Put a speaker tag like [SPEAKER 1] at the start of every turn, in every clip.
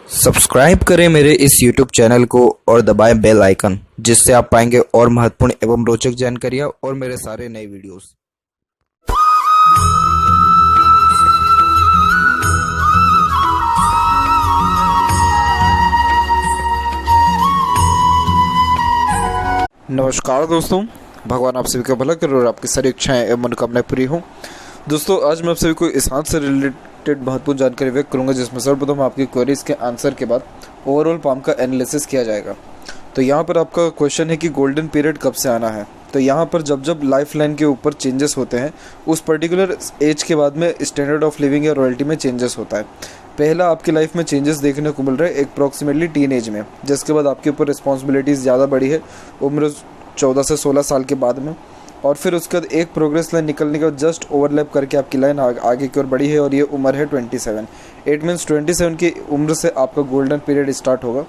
[SPEAKER 1] Subscribe करें मेरे इस YouTube चैनल को और दबाएं बेल आइकन, जिससे आप पाएंगे और महत्वपूर्ण एवं रोचक जानकारियाँ और मेरे सारे नए वीडियोस। नमस्कार दोस्तों, भगवान आप सभी का भला करे और आपकी सारी इच्छाएं एवं मनोकामनाएं पूरी हों। दोस्तों, आज मैं आप सभी को इस हाथ से रिलेटेड महत्वपूर्ण जानकारी व्यक्त करूंगा, जिसमें सर्वप्रथम आपकी क्वेरीज के आंसर के बाद ओवरऑल पाम का एनालिसिस किया जाएगा। तो यहाँ पर आपका क्वेश्चन है कि गोल्डन पीरियड कब से आना है। तो यहाँ पर जब जब लाइफ लाइन के ऊपर चेंजेस होते हैं, उस पर्टिकुलर एज के बाद में स्टैंडर्ड ऑफ लिविंग या रॉयल्टी में चेंजेस होता है। पहला आपकी लाइफ में चेंजेस देखने को मिल रहा है अप्रॉक्सीमेटली टीन एज में, जिसके बाद आपके ऊपर रिस्पॉन्सिबिलिटीज़ ज़्यादा बढ़ी है उम्र 14 से 16 साल के बाद में। और फिर उसके बाद एक प्रोग्रेस लाइन निकलने के बाद जस्ट ओवरलैप करके आपकी लाइन आगे की ओर बढ़ी है, और ये उम्र है 27। इट मीन्स 27 की उम्र से आपका गोल्डन पीरियड स्टार्ट होगा,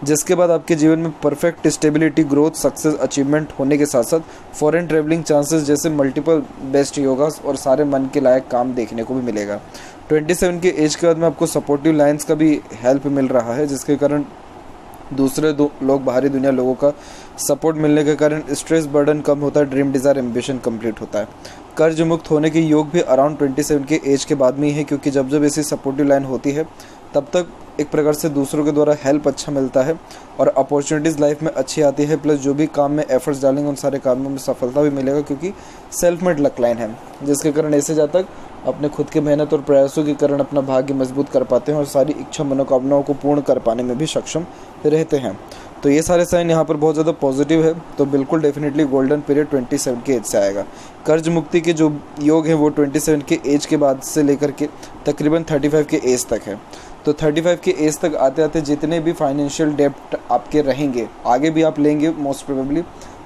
[SPEAKER 1] जिसके बाद आपके जीवन में perfect stability, growth, success, achievement होने के साथ साथ फॉरेन ट्रेवलिंग चांसेस जैसे मल्टीपल बेस्ट योगास और सारे मन के लायक काम देखने को भी मिलेगा। 27 के एज के बाद में आपको सपोर्टिव लाइन्स का भी हेल्प मिल रहा है, जिसके कारण दूसरे लोग, बाहरी दुनिया लोगों का सपोर्ट मिलने के कारण स्ट्रेस बर्डन कम होता है, ड्रीम डिज़ायर एम्बिशन कंप्लीट होता है। कर्ज मुक्त होने के योग भी अराउंड 27 के एज के बाद में ही है, क्योंकि जब जब ऐसी सपोर्टिव लाइन होती है तब तक एक प्रकार से दूसरों के द्वारा हेल्प अच्छा मिलता है और अपॉर्चुनिटीज़ लाइफ में अच्छी आती है। प्लस जो भी काम में एफर्ट्स डालेंगे उन सारे कामों में सफलता भी मिलेगा, क्योंकि सेल्फ मेड लक लाइन है, जिसके कारण ऐसे जातक अपने खुद की मेहनत और प्रयासों के कारण अपना भाग्य मजबूत कर पाते हैं और सारी इच्छा मनोकामनाओं को पूर्ण कर पाने में भी सक्षम रहते हैं। तो ये सारे साइन यहाँ पर बहुत ज़्यादा पॉजिटिव है। तो बिल्कुल डेफिनेटली गोल्डन पीरियड 27 के एज से आएगा। कर्ज मुक्ति के जो योग हैं वो 27 के एज के बाद से लेकर के तकरीबन 35 के एज तक है। तो 35 के एज तक आते आते जितने भी फाइनेंशियल डेप्ट आपके रहेंगे, आगे भी आप लेंगे मोस्ट प्रोबेबली,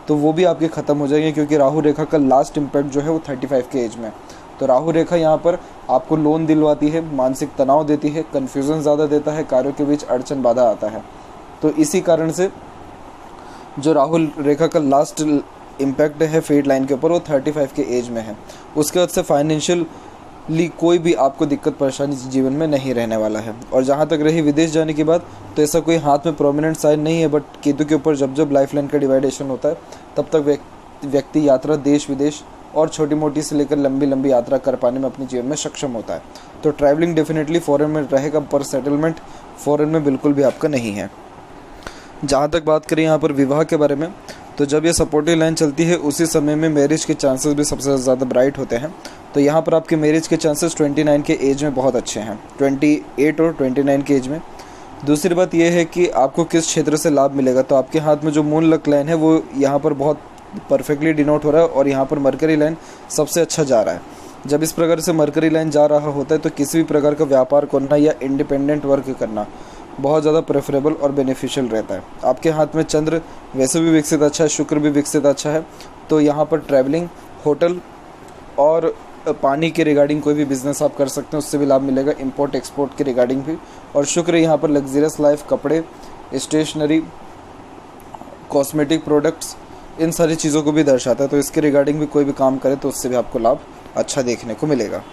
[SPEAKER 1] तो वो भी आपके ख़त्म हो जाएंगे, क्योंकि राहु रेखा का लास्ट इम्पैक्ट जो है वो 35 के एज में। तो राहु रेखा यहाँ पर आपको लोन दिलवाती है, मानसिक तनाव देती है, कन्फ्यूज़न ज़्यादा देता है, कार्यों के बीच अड़चन बाधा आता है। तो इसी कारण से जो राहु रेखा का लास्ट इम्पैक्ट है फेट लाइन के ऊपर, वो 35 के एज में है। उसके बाद से फाइनेंशियली कोई भी आपको दिक्कत परेशानी जीवन में नहीं रहने वाला है। और जहाँ तक रही विदेश जाने की बात, तो ऐसा कोई हाथ में प्रोमिनेंट साइन नहीं है, बट केतु के ऊपर जब जब लाइफ लाइन का डिवाइडेशन होता है तब तक व्यक्ति यात्रा देश विदेश और छोटी मोटी से लेकर लंबी लंबी यात्रा कर पाने में अपने जीवन में सक्षम होता है। तो ट्रैवलिंग डेफिनेटली फॉरेन में रहेगा, पर सेटलमेंट फॉरेन में बिल्कुल भी आपका नहीं है। जहाँ तक बात करें यहाँ पर विवाह के बारे में, तो जब ये सपोर्टिव लाइन चलती है उसी समय में मैरिज के चांसेस भी सबसे ज़्यादा ब्राइट होते हैं। तो यहाँ पर आपके मैरिज के चांसेस 29 के एज में बहुत अच्छे हैं, 28 और 29 के एज में। दूसरी बात यह है कि आपको किस क्षेत्र से लाभ मिलेगा। तो आपके हाथ में जो मून लक लाइन है वो यहाँ पर बहुत परफेक्टली डिनोट हो रहा है, और यहाँ पर मरकरी लाइन सबसे अच्छा जा रहा है। जब इस प्रकार से मरकरी लाइन जा रहा होता है तो किसी भी प्रकार का व्यापार करना या इंडिपेंडेंट वर्क करना बहुत ज़्यादा प्रेफरेबल और बेनिफिशियल रहता है। आपके हाथ में चंद्र वैसे भी विकसित अच्छा है, शुक्र भी विकसित अच्छा है। तो यहाँ पर ट्रैवलिंग, होटल और पानी के रिगार्डिंग कोई भी बिजनेस आप कर सकते हैं, उससे भी लाभ मिलेगा, इंपोर्ट एक्सपोर्ट के रिगार्डिंग भी। और शुक्र यहाँ पर लग्जरियस लाइफ, कपड़े, स्टेशनरी, कॉस्मेटिक प्रोडक्ट्स, इन सारी चीज़ों को भी दर्शाता है। तो इसके रिगार्डिंग भी कोई भी काम करे तो उससे भी आपको लाभ अच्छा देखने को मिलेगा।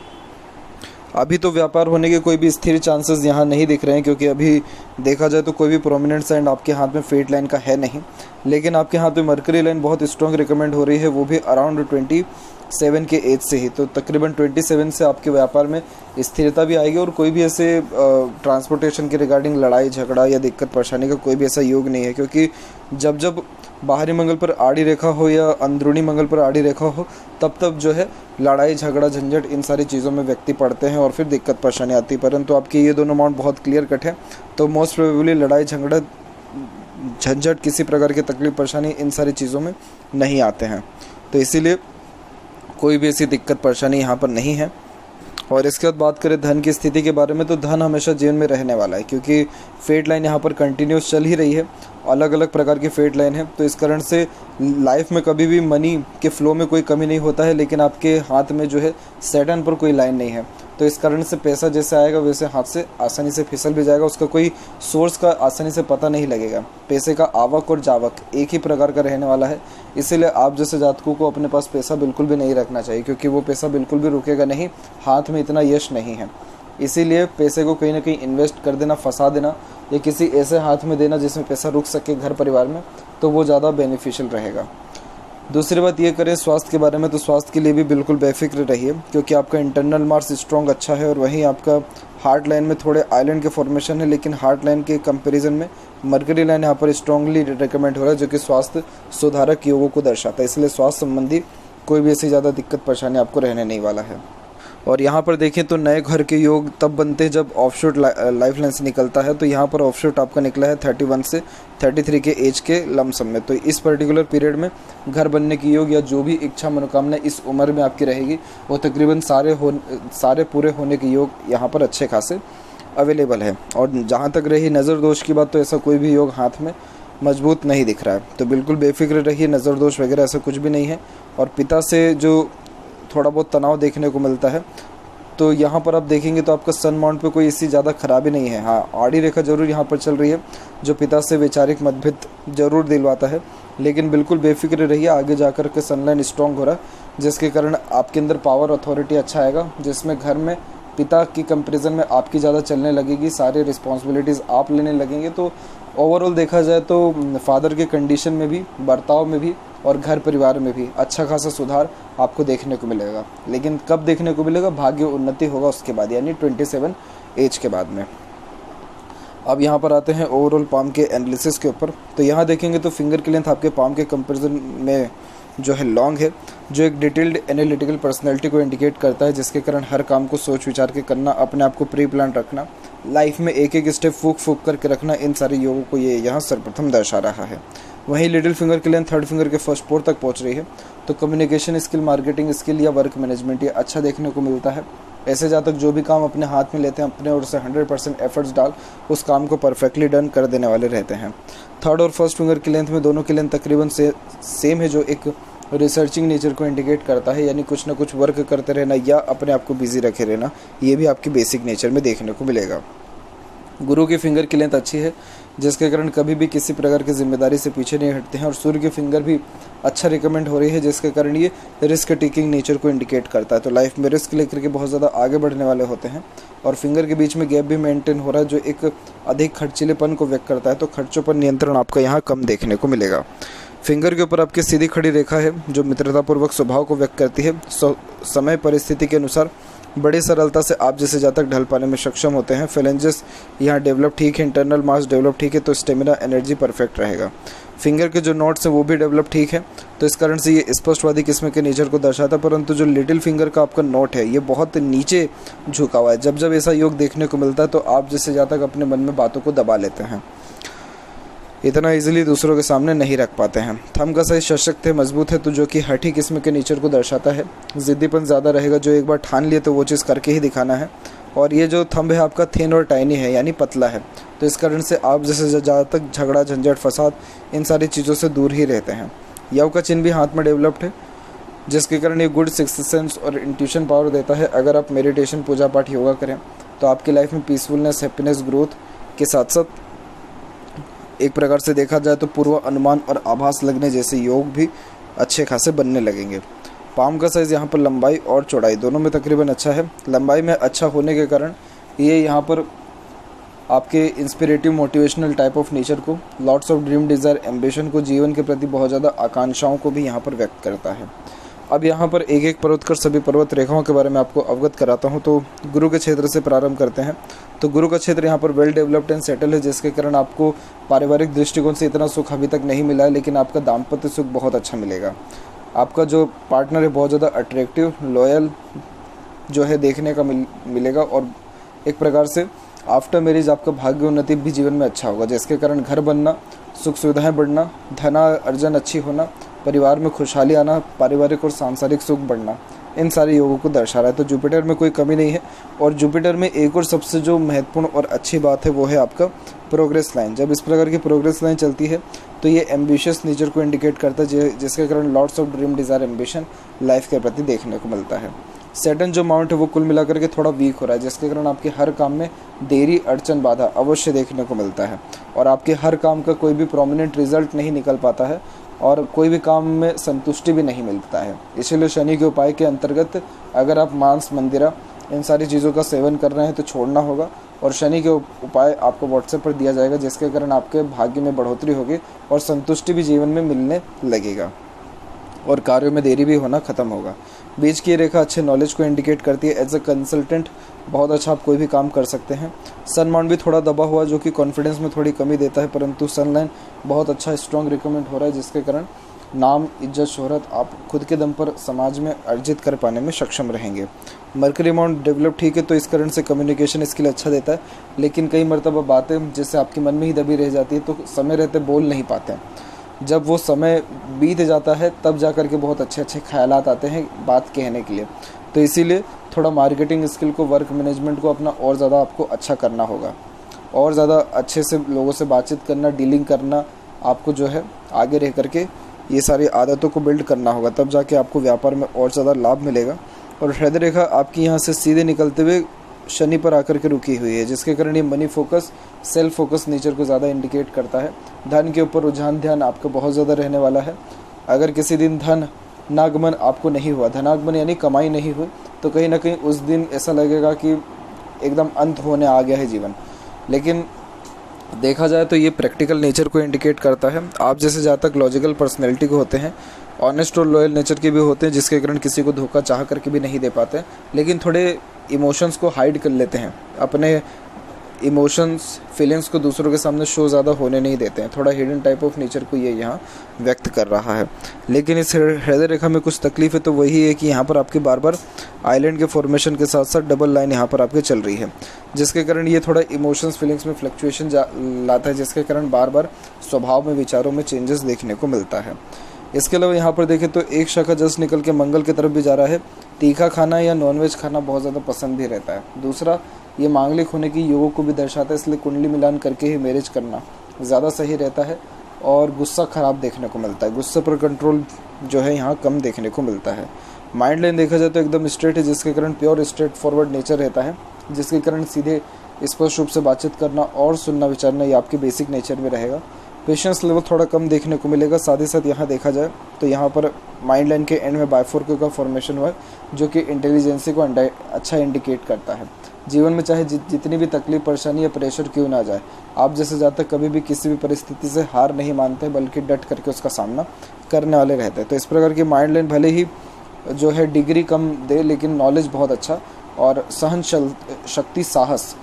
[SPEAKER 1] अभी तो व्यापार होने के कोई भी स्थिर चांसेस यहाँ नहीं दिख रहे हैं, क्योंकि अभी देखा जाए तो कोई भी प्रोमिनेंट साइन आपके हाथ में फेट लाइन का है नहीं। लेकिन आपके हाथ में मरकरी लाइन बहुत स्ट्रॉन्ग रिकमेंड हो रही है, वो भी अराउंड 27 के एज से ही। तो तकरीबन 27 से आपके व्यापार में स्थिरता भी आएगी, और कोई भी ऐसे ट्रांसपोर्टेशन के रिगार्डिंग लड़ाई झगड़ा या दिक्कत परेशानी का कोई भी ऐसा योग नहीं है, क्योंकि जब जब बाहरी मंगल पर आड़ी रेखा हो या अंदरूनी मंगल पर आड़ी रेखा हो, तब तब जो है लड़ाई झगड़ा झंझट इन सारी चीज़ों में व्यक्ति पड़ते हैं और फिर दिक्कत परेशानी आती है। परंतु आपके ये दोनों माउंट बहुत क्लियर कट है, तो मोस्ट प्रोबेबली लड़ाई झगड़ा झंझट, किसी प्रकार की तकलीफ परेशानी इन सारी चीज़ों में नहीं आते हैं। तो इसीलिए कोई भी ऐसी दिक्कत परेशानी यहाँ पर नहीं है। और इसके बाद बात करें धन की स्थिति के बारे में, तो धन हमेशा जीवन में रहने वाला है, क्योंकि फेट लाइन यहाँ पर कंटिन्यूस चल ही रही है, अलग अलग प्रकार की फेट लाइन है। तो इस कारण से लाइफ में कभी भी मनी के फ्लो में कोई कमी नहीं होता है, लेकिन आपके हाथ में जो है सैटर्न पर कोई लाइन नहीं है। तो इस कारण से पैसा जैसे आएगा वैसे हाथ से आसानी से फिसल भी जाएगा, उसका कोई सोर्स का आसानी से पता नहीं लगेगा। पैसे का आवक और जावक एक ही प्रकार का रहने वाला है, इसीलिए आप जैसे जातकों को अपने पास पैसा बिल्कुल भी नहीं रखना चाहिए, क्योंकि वो पैसा बिल्कुल भी रुकेगा नहीं, हाथ में इतना यश नहीं है। इसीलिए पैसे को कहीं ना कहीं इन्वेस्ट कर देना, फंसा देना या किसी ऐसे हाथ में देना जिसमें पैसा रुक सके घर परिवार में, तो वो ज़्यादा बेनिफिशियल रहेगा। दूसरी बात ये करें स्वास्थ्य के बारे में, तो स्वास्थ्य के लिए भी बिल्कुल बेफिक्र रहिए, क्योंकि आपका इंटरनल मार्स स्ट्रॉन्ग अच्छा है और वहीं आपका हार्ट लाइन में थोड़े आइलैंड के फॉर्मेशन है, लेकिन हार्ट लाइन के कंपैरिजन में मरकरी लाइन यहाँ पर स्ट्रांगली रिकमेंड हो रहा है, जो कि स्वास्थ्य सुधारक योगों को दर्शाता है। इसलिए स्वास्थ्य संबंधी कोई भी ऐसी ज़्यादा दिक्कत परेशानी आपको रहने नहीं वाला है। और यहाँ पर देखें तो नए घर के योग तब बनते हैं जब ऑफशूट लाइफ लाइन से निकलता है। तो यहाँ पर ऑफशूट आपका निकला है 31 से 33 के एज के लमसम में। तो इस पर्टिकुलर पीरियड में घर बनने की योग या जो भी इच्छा मनोकामना इस उम्र में आपकी रहेगी, वो तकरीबन सारे पूरे होने के योग यहाँ पर अच्छे खासे अवेलेबल है। और जहाँ तक रही नज़र दोष की बात, तो ऐसा कोई भी योग हाथ में मजबूत नहीं दिख रहा है। तो बिल्कुल बेफिक्र रहिए, नज़र दोष वगैरह ऐसा कुछ भी नहीं है। और पिता से जो थोड़ा बहुत तनाव देखने को मिलता है, तो यहाँ पर आप देखेंगे तो आपका सन माउंट पे कोई इसी ज़्यादा खराबी नहीं है। हाँ, आड़ी रेखा जरूर यहाँ पर चल रही है, जो पिता से वैचारिक मतभेद जरूर दिलवाता है, लेकिन बिल्कुल बेफिक्र रहिए, आगे जाकर के सनलाइन स्ट्रॉन्ग हो रहा है, जिसके कारण आपके अंदर पावर अथॉरिटी अच्छा आएगा, जिसमें घर में पिता की कंपैरिजन में आपकी ज़्यादा चलने लगेगी, सारी रिस्पॉन्सिबिलिटीज़ आप लेने लगेंगे। तो ओवरऑल देखा जाए तो फादर के कंडीशन में भी, बर्ताव में भी और घर परिवार में भी अच्छा खासा सुधार आपको देखने को मिलेगा। लेकिन कब देखने को मिलेगा? भाग्य उन्नति होगा उसके बाद, यानी 27 एज के बाद में। अब यहाँ पर आते हैं ओवरऑल पाम के एनालिसिस के ऊपर। तो यहाँ देखेंगे तो फिंगर की लेंथ आपके पाम के कंपैरिजन में जो है लॉन्ग है, जो एक डिटेल्ड एनालिटिकल पर्सनैलिटी को इंडिकेट करता है, जिसके कारण हर काम को सोच विचार के करना, अपने आप को प्री प्लान रखना, लाइफ में एक एक स्टेप फूक करके रखना, इन सारे योगों को ये यहाँ सर्वप्रथम दर्शा रहा है। वहीं लिटिल फिंगर की लेंथ थर्ड फिंगर के फर्स्ट पोर तक पहुँच रही है। तो कम्युनिकेशन स्किल, मार्केटिंग स्किल या वर्क मैनेजमेंट ये अच्छा देखने को मिलता है। ऐसे जातक जो भी काम अपने हाथ में लेते हैं, अपने ओर से 100% एफर्ट्स डाल उस काम को परफेक्टली डन कर देने वाले रहते हैं। थर्ड और फर्स्ट फिंगर की लेंथ में दोनों की लेंथ तकरीबन सेम है, जो एक रिसर्चिंग नेचर को इंडिकेट करता है, यानी कुछ ना कुछ वर्क करते रहना या अपने आप को बिजी रखे रहना, ये भी आपकी बेसिक नेचर में देखने को मिलेगा। गुरु की फिंगर की लेंथ अच्छी है, जिसके कारण कभी भी किसी प्रकार की जिम्मेदारी से पीछे नहीं हटते हैं। और सूर्य की फिंगर भी अच्छा रिकमेंड हो रही है, जिसके कारण ये रिस्क टेकिंग नेचर को इंडिकेट करता है। तो लाइफ में रिस्क लेकर के बहुत ज़्यादा आगे बढ़ने वाले होते हैं। और फिंगर के बीच में गैप भी मेंटेन हो रहा है, जो एक अधिक खर्चीलेपन को व्यक्त करता है। तो खर्चों पर नियंत्रण आपको यहाँ कम देखने को मिलेगा। फिंगर के ऊपर आपकी सीधी खड़ी रेखा है, जो मित्रतापूर्वक स्वभाव को व्यक्त करती है। समय परिस्थिति के अनुसार बड़ी सरलता से आप जैसे जातक ढल पाने में सक्षम होते हैं। फेलेंजेस यहाँ डेवलप ठीक है, इंटरनल मास डेवलप ठीक है, तो स्टेमिना एनर्जी परफेक्ट रहेगा। फिंगर के जो नोट्स हैं वो भी डेवलप ठीक है, तो इस कारण से ये स्पष्टवादी किस्म के नेचर को दर्शाता है। परंतु जो लिटिल फिंगर का आपका नोट है, ये बहुत नीचे झुका हुआ है। जब जब ऐसा योग देखने को मिलता है, तो आप जैसे जातक अपने मन में बातों को दबा लेते हैं, इतना इजीली दूसरों के सामने नहीं रख पाते हैं। थंब का साइज सशक्त है, मजबूत है, तो जो कि हठी किस्म के नेचर को दर्शाता है। जिद्दीपन ज़्यादा रहेगा, जो एक बार ठान लिए तो वो चीज़ करके ही दिखाना है। और ये जो थंब है आपका थिन और टाइनी है, यानी पतला है, तो इस कारण से आप जैसे ज़्यादा तक झगड़ा, झंझट, फसाद, इन सारी चीज़ों से दूर ही रहते हैं। यव का चिन्ह भी हाथ में डेवलप्ड है, जिसके कारण ये गुड सिक्स्थ सेंस और इंट्यूशन पावर देता है। अगर आप मेडिटेशन, पूजा पाठ, योगा करें तो आपकी लाइफ में पीसफुलनेस, हैप्पीनेस, ग्रोथ के साथ साथ एक प्रकार से देखा जाए तो पूर्व अनुमान और आभास लगने जैसे योग भी अच्छे खासे बनने लगेंगे। पाम का साइज़ यहाँ पर लंबाई और चौड़ाई दोनों में तकरीबन अच्छा है। लंबाई में अच्छा होने के कारण ये यहाँ पर आपके इंस्पिरेटिव, मोटिवेशनल टाइप ऑफ नेचर को, lots of dream, desire, ambition को, जीवन के प्रति बहुत ज़्यादा आकांक्षाओं को भी यहाँ पर व्यक्त करता है। अब यहाँ पर एक एक पर्वत कर सभी पर्वत रेखाओं के बारे में आपको अवगत कराता हूँ। तो गुरु के क्षेत्र से प्रारंभ करते हैं। तो गुरु का क्षेत्र यहाँ पर वेल डेवलप्ड एंड सेटल है, जिसके कारण आपको पारिवारिक दृष्टिकोण से इतना सुख अभी तक नहीं मिला है, लेकिन आपका दाम्पत्य सुख बहुत अच्छा मिलेगा। आपका जो पार्टनर है बहुत ज़्यादा अट्रैक्टिव, लॉयल जो है देखने का मिलेगा। और एक प्रकार से आफ्टर मैरिज आपका भाग्य उन्नति भी जीवन में अच्छा होगा, जिसके कारण घर बनना, सुख सुविधाएँ बढ़ना, धना अर्जन अच्छी होना, परिवार में खुशहाली आना, पारिवारिक और सांसारिक सुख बढ़ना, इन सारे योगों को दर्शा रहा है। तो जुपिटर में कोई कमी नहीं है। और जुपिटर में एक और सबसे जो महत्वपूर्ण और अच्छी बात है वो है आपका प्रोग्रेस लाइन। जब इस प्रकार की प्रोग्रेस लाइन चलती है तो ये एम्बिशियस नेचर को इंडिकेट करता है, जिसके कारण lots of dream, desire, ambition life के प्रति देखने को मिलता है। सैटर्न जो माउंट है वो कुल मिलाकर के थोड़ा वीक हो रहा है, जिसके कारण आपके हर काम में देरी, अड़चन, बाधा अवश्य देखने को मिलता है। और आपके हर काम का कोई भी प्रोमिनेंट रिजल्ट नहीं निकल पाता है, और कोई भी काम में संतुष्टि भी नहीं मिलता है। इसीलिए शनि के उपाय के अंतर्गत अगर आप मांस, मंदिरा इन सारी चीज़ों का सेवन कर रहे हैं तो छोड़ना होगा। और शनि के उपाय आपको व्हाट्सएप पर दिया जाएगा, जिसके कारण आपके भाग्य में बढ़ोतरी होगी और संतुष्टि भी जीवन में मिलने लगेगा और कार्यों में देरी भी होना खत्म होगा। बीच की रेखा अच्छे नॉलेज को इंडिकेट करती है। एज ए कंसल्टेंट बहुत अच्छा आप कोई भी काम कर सकते हैं। सन माउंट भी थोड़ा दबा हुआ जो कि कॉन्फिडेंस में थोड़ी कमी देता है, परंतु सन लाइन बहुत अच्छा स्ट्रॉन्ग रिकमेंड हो रहा है, जिसके कारण नाम, इज्जत, शोहरत आप खुद के दम पर समाज में अर्जित कर पाने में सक्षम रहेंगे। मरकरी माउंट डेवलप ठीक है, तो इस कारण से कम्युनिकेशन स्किल अच्छा देता है, लेकिन कई मरतबा बातें जैसे आपके मन में ही दबी रह जाती है, तो समय रहते बोल नहीं पाते हैं। जब वो समय बीत जाता है तब जा कर के बहुत अच्छे अच्छे ख्यालात आते हैं बात कहने के लिए। तो इसीलिए थोड़ा मार्केटिंग स्किल को, वर्क मैनेजमेंट को अपना और ज़्यादा आपको अच्छा करना होगा, और ज़्यादा अच्छे से लोगों से बातचीत करना, डीलिंग करना, आपको जो है आगे रह करके ये सारी आदतों को बिल्ड करना होगा, तब जाके आपको व्यापार में और ज़्यादा लाभ मिलेगा। और हृदय रेखा आपकी यहाँ से सीधे निकलते हुए शनि पर आकर के रुकी हुई है, जिसके कारण ये money focus, self focus nature को ज़्यादा इंडिकेट करता है। धन के ऊपर रुझान, ध्यान आपका बहुत ज़्यादा रहने वाला है। अगर किसी दिन धन नागमन आपको नहीं हुआ, धनागमन यानी कमाई नहीं हुई, तो कहीं ना कहीं उस दिन ऐसा लगेगा कि एकदम अंत होने आ गया है जीवन। लेकिन देखा जाए तो ये प्रैक्टिकल नेचर को इंडिकेट करता है। आप जैसे जातक लॉजिकल पर्सनैलिटी को होते हैं, ऑनेस्ट और लॉयल नेचर के भी होते हैं, जिसके कारण किसी को धोखा चाह करके भी नहीं दे पाते, लेकिन थोड़े इमोशंस को हाइड कर लेते हैं। अपने इमोशंस, फीलिंग्स को दूसरों के सामने शो ज़्यादा होने नहीं देते हैं। थोड़ा हिडन टाइप ऑफ नेचर को ये यहाँ व्यक्त कर रहा है। लेकिन इस हृदय रेखा में कुछ तकलीफ है, तो वही है कि यहाँ पर आपके बार बार आइलैंड के फॉर्मेशन के साथ साथ डबल लाइन यहाँ पर आपके चल रही है, जिसके कारण ये थोड़ा इमोशंस, फीलिंग्स में फ्लक्चुएशन लाता है, जिसके कारण बार बार स्वभाव में, विचारों में चेंजेस देखने को मिलता है। इसके अलावा यहाँ पर देखें तो एक शाखा जस्ट निकल के मंगल की तरफ भी जा रहा है। तीखा खाना या नॉनवेज खाना बहुत ज़्यादा पसंद भी रहता है। दूसरा, ये मांगलिक होने की योगों को भी दर्शाता है, इसलिए कुंडली मिलान करके ही मैरिज करना ज़्यादा सही रहता है। और गुस्सा खराब देखने को मिलता है, गुस्से पर कंट्रोल जो है यहाँ कम देखने को मिलता है। माइंड लाइन देखा जाए तो एकदम स्ट्रेट है, जिसके कारण प्योर स्ट्रेट फॉरवर्ड नेचर रहता है, जिसके कारण सीधे स्पष्ट रूप से बातचीत करना और सुनना विचारना ये आपके बेसिक नेचर में रहेगा। पेशेंस लेवल थोड़ा कम देखने को मिलेगा। साथ ही साथ यहाँ देखा जाए तो यहाँ पर माइंड लाइन के एंड में बाइफोर्क का फॉर्मेशन हुआ है, जो कि इंटेलिजेंसी को अच्छा इंडिकेट करता है। जीवन में चाहे जितनी भी तकलीफ, परेशानी या प्रेशर क्यों ना जाए, आप जैसे जातक कभी भी किसी भी परिस्थिति से हार नहीं मानते, बल्कि डट करके उसका सामना करने वाले रहते हैं। तो इस प्रकार की माइंड लाइन भले ही जो है डिग्री कम दे, लेकिन नॉलेज बहुत अच्छा और सहन शक्ति, साहस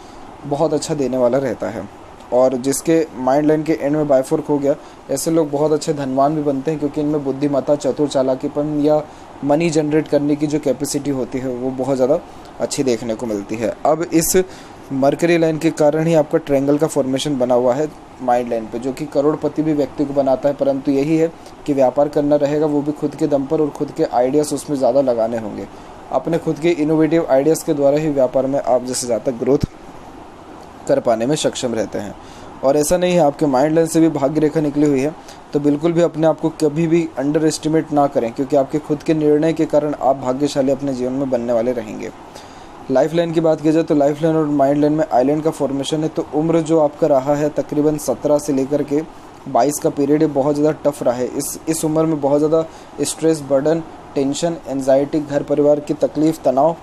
[SPEAKER 1] बहुत अच्छा देने वाला रहता है। और जिसके माइंड लाइन के एंड में बाइफोर्क हो गया, ऐसे लोग बहुत अच्छे धनवान भी बनते हैं, क्योंकि इनमें बुद्धिमत्ता, चतुर चालाकीपन या मनी जनरेट करने की जो कैपेसिटी होती है वो बहुत ज़्यादा अच्छी देखने को मिलती है। अब इस मरकरी लाइन के कारण ही आपका ट्रायंगल का फॉर्मेशन बना हुआ है माइंड लाइन पे, जो कि करोड़पति भी व्यक्ति को बनाता है, परंतु यही है कि व्यापार करना रहेगा वो भी खुद के दम पर, और खुद के आइडियाज़ उसमें ज़्यादा लगाने होंगे। अपने खुद के इनोवेटिव आइडियाज़ के द्वारा ही व्यापार में आप जैसे ज़्यादा ग्रोथ कर पाने में सक्षम रहते हैं। और ऐसा नहीं है आपके माइंड लाइन से भी भाग्य रेखा निकली हुई है, तो बिल्कुल भी अपने आप को कभी भी अंडर एस्टिमेट ना करें, क्योंकि आपके खुद के निर्णय के कारण आप भाग्यशाली अपने जीवन में बनने वाले रहेंगे। लाइफ लाइन की बात की जाए तो लाइफ लाइन और माइंड लाइन में आइलैंड का फॉर्मेशन है। तो उम्र जो आपका रहा है तकरीबन 17 से लेकर के 22 का पीरियड है, बहुत ज़्यादा टफ रहा है। इस उम्र में बहुत ज़्यादा स्ट्रेस, बर्डन, टेंशन, एंजाइटी, घर परिवार की तकलीफ, तनाव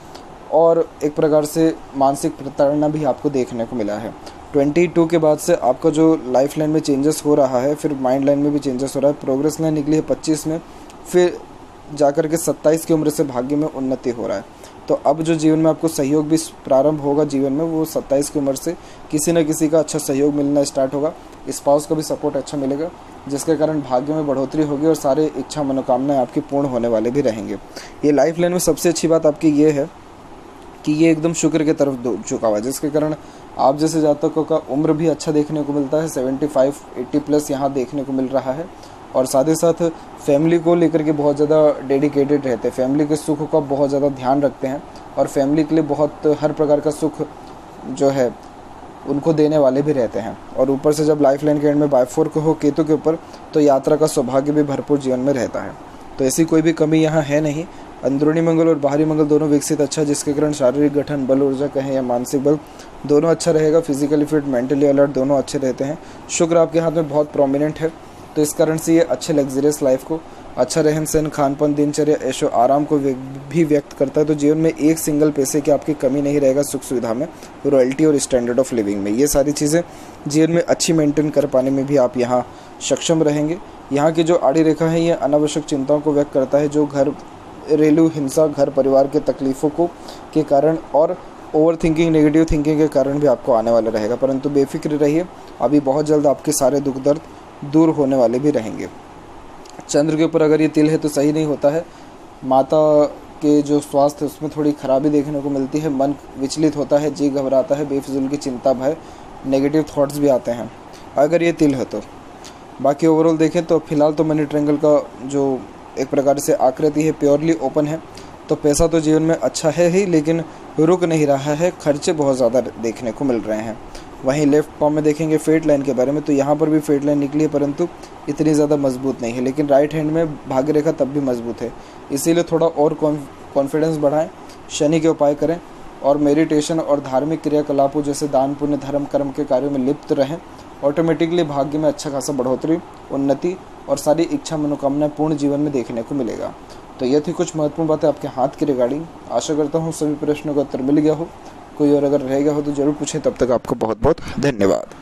[SPEAKER 1] और एक प्रकार से मानसिक प्रताड़ना भी आपको देखने को मिला है। 22 के बाद से आपका जो लाइफ लाइन में चेंजेस हो रहा है, फिर माइंड लाइन में भी चेंजेस हो रहा है। प्रोग्रेस लाइन निकली है 25 में, फिर जाकर के 27 की उम्र से भाग्य में उन्नति हो रहा है। तो अब जो जीवन में आपको सहयोग भी प्रारंभ होगा जीवन में, वो 27 की उम्र से किसी न किसी का अच्छा सहयोग मिलना स्टार्ट होगा। स्पाउस का भी सपोर्ट अच्छा मिलेगा, जिसके कारण भाग्य में बढ़ोतरी होगी और सारे इच्छा मनोकामनाएं आपकी पूर्ण होने वाले भी रहेंगे। ये लाइफ लाइन में सबसे अच्छी बात आपकी ये है कि ये एकदम शुक्र की तरफ झुका हुआ है, जिसके कारण आप जैसे जातकों का उम्र भी अच्छा देखने को मिलता है। 75, 80 प्लस यहाँ देखने को मिल रहा है। और साथ ही साथ फैमिली को लेकर के बहुत ज़्यादा डेडिकेटेड रहते हैं, फैमिली के सुख का बहुत ज़्यादा ध्यान रखते हैं, और फैमिली के लिए बहुत हर प्रकार का सुख जो है उनको देने वाले भी रहते हैं। और ऊपर से जब लाइफ लाइन के एंड में बाइफोर्क हो केतु के ऊपर, तो यात्रा का सौभाग्य भी भरपूर जीवन में रहता है। तो ऐसी कोई भी कमी यहाँ है नहीं। अंदरूनी मंगल और बाहरी मंगल दोनों विकसित अच्छा, जिसके कारण शारीरिक गठन, बल, ऊर्जा कहें या मानसिक बल, दोनों अच्छा रहेगा। फिजिकली फिट, मेंटली अलर्ट दोनों अच्छे रहते हैं। शुक्र आपके हाथ में बहुत प्रोमिनेंट है, तो इस कारण से ये अच्छे लग्जरियस लाइफ को अच्छा रहन सहन, खान पान, दिनचर्या, ऐशो आराम को भी व्यक्त करता है। तो जीवन में एक सिंगल पैसे की आपकी कमी नहीं रहेगा सुख सुविधा में, रॉयल्टी और स्टैंडर्ड ऑफ लिविंग में। ये सारी चीज़ें जीवन में अच्छी मेंटेन कर पाने में भी आप यहाँ सक्षम रहेंगे। यहाँ की जो आड़ी रेखा है ये अनावश्यक चिंताओं को व्यक्त करता है, जो घरेलू हिंसा, घर परिवार के तकलीफ़ों को के कारण और ओवर थिंकिंग, नेगेटिव थिंकिंग के कारण भी आपको आने वाला रहेगा। परंतु बेफिक्र रहिए, अभी बहुत जल्द आपके सारे दुख दर्द दूर होने वाले भी रहेंगे। चंद्र के ऊपर अगर ये तिल है तो सही नहीं होता है। माता के जो स्वास्थ्य उसमें थोड़ी खराबी देखने को मिलती है, मन विचलित होता है, जी घबराता है, बेफिजूल की चिंता, भय, नेगेटिव थॉट्स भी आते हैं अगर ये तिल है तो। बाकी ओवरऑल देखें तो फिलहाल तो मनी ट्रायंगल का जो एक प्रकार से आकृति है प्योरली ओपन है, तो पैसा तो जीवन में अच्छा है ही, लेकिन रुक नहीं रहा है, खर्चे बहुत ज़्यादा देखने को मिल रहे हैं। वहीं लेफ्ट पाम में देखेंगे फेट लाइन के बारे में, तो यहाँ पर भी फेट लाइन निकली है, परंतु इतनी ज़्यादा मजबूत नहीं है। लेकिन राइट हैंड में भाग्य रेखा तब भी मजबूत है, इसीलिए थोड़ा और कॉन्फिडेंस बढ़ाएं, शनि के उपाय करें और मेडिटेशन और धार्मिक क्रियाकलापों जैसे दान पुण्य धर्म कर्म के कार्यों में लिप्त रहें। ऑटोमेटिकली भाग्य में अच्छा खासा बढ़ोतरी, उन्नति और सारी इच्छा मनोकामनाएं पूर्ण जीवन में देखने को मिलेगा। तो ये थी कुछ महत्वपूर्ण बातें आपके हाथ की रिगार्डिंग। आशा करता हूँ सभी प्रश्नों का उत्तर मिल गया हो। कोई और अगर रह गया हो तो ज़रूर पूछें। तब तक आपका बहुत बहुत धन्यवाद।